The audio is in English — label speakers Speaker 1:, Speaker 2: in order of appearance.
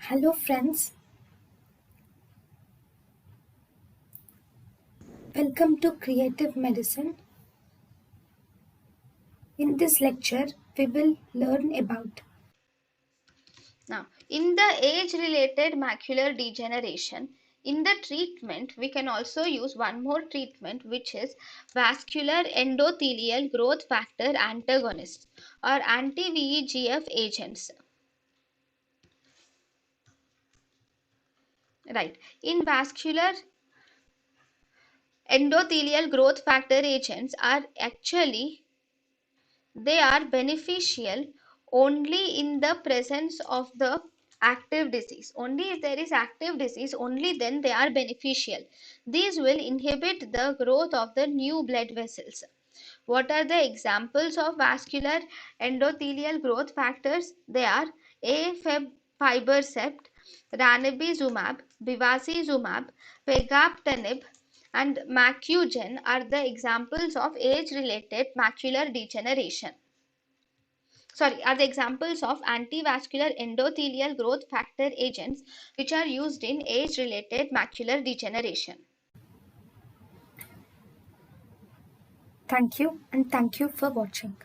Speaker 1: Hello friends, welcome to Creative Medicine. In this lecture, we will learn about
Speaker 2: Now, in the age-related macular degeneration, in the treatment, we can also use one more treatment, which is vascular endothelial growth factor antagonists or anti-VEGF agents. Right. In vascular endothelial growth factor agents are actually they are beneficial only in the presence of the active disease. Only if there is active disease, only then they are beneficial. These will inhibit the growth of the new blood vessels. What are the examples of vascular endothelial growth factors? They are aflibercept, ranibizumab, bevacizumab, pegaptanib, and macugen are the examples of age-related macular degeneration. Are the examples of antivascular endothelial growth factor agents which are used in age-related macular degeneration.
Speaker 1: thank you and thank you for watching.